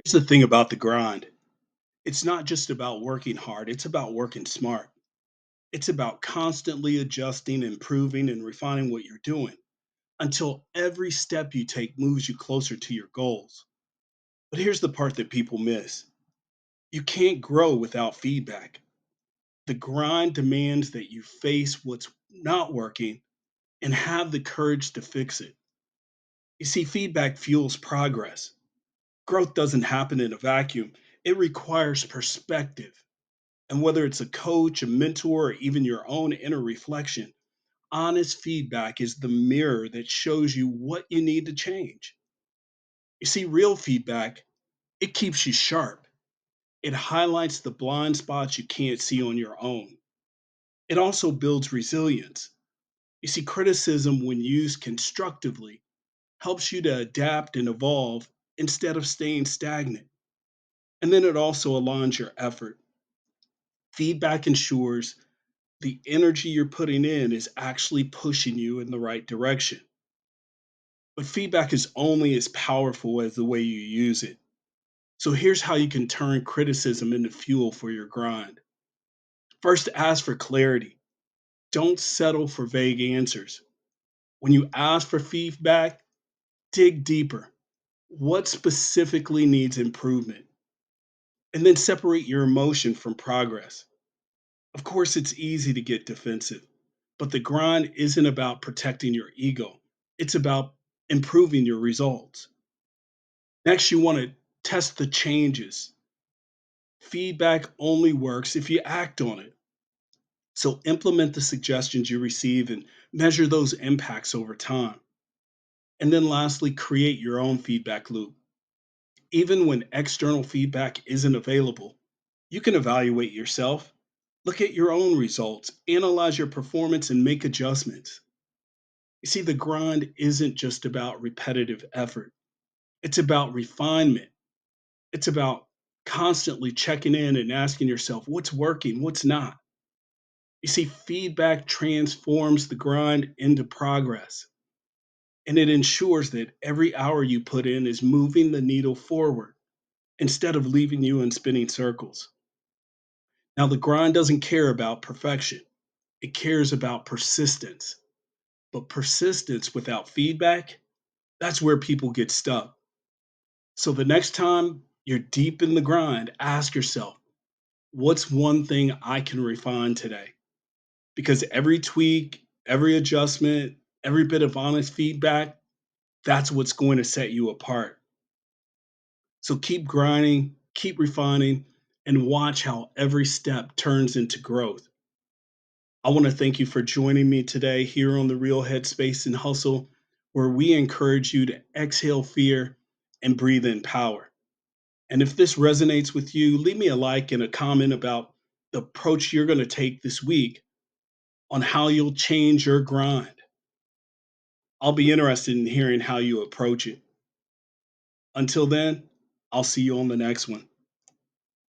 Here's the thing about the grind. It's not just about working hard, it's about working smart. It's about constantly adjusting, improving, and refining what you're doing until every step you take moves you closer to your goals. But here's the part that people miss: you can't grow without feedback. The grind demands that you face what's not working and have the courage to fix it. You see, feedback fuels progress. Growth doesn't happen in a vacuum, it requires perspective. And whether it's a coach, a mentor, or even your own inner reflection, honest feedback is the mirror that shows you what you need to change. You see, real feedback, it keeps you sharp. It highlights the blind spots you can't see on your own. It also builds resilience. You see, criticism, when used constructively, helps you to adapt and evolve instead of staying stagnant. And then it also aligns your effort. Feedback ensures the energy you're putting in is actually pushing you in the right direction. But feedback is only as powerful as the way you use it. So here's how you can turn criticism into fuel for your grind. First, ask for clarity. Don't settle for vague answers. When you ask for feedback, dig deeper. What specifically needs improvement? And then separate your emotion from progress. Of course, it's easy to get defensive, but the grind isn't about protecting your ego, it's about improving your results. Next, you want to test the changes. Feedback only works if you act on it. So, implement the suggestions you receive and measure those impacts over time. And then, lastly, create your own feedback loop. Even when external feedback isn't available, you can evaluate yourself, look at your own results, analyze your performance, and make adjustments. You see, the grind isn't just about repetitive effort, it's about refinement. It's about constantly checking in and asking yourself what's working, what's not. You see, feedback transforms the grind into progress, and it ensures that every hour you put in is moving the needle forward instead of leaving you in spinning circles. Now, the grind doesn't care about perfection, it cares about persistence. But persistence without feedback, that's where people get stuck. So the next time you're deep in the grind, ask yourself, what's one thing I can refine today? Because every tweak, every adjustment, every bit of honest feedback, that's what's going to set you apart. So keep grinding, keep refining, and watch how every step turns into growth. I want to thank you for joining me today here on the Real Headspace and Hustle, where we encourage you to exhale fear and breathe in power. And if this resonates with you, leave me a like and a comment about the approach you're going to take this week on how you'll change your grind. I'll be interested in hearing how you approach it. Until then, I'll see you on the next one.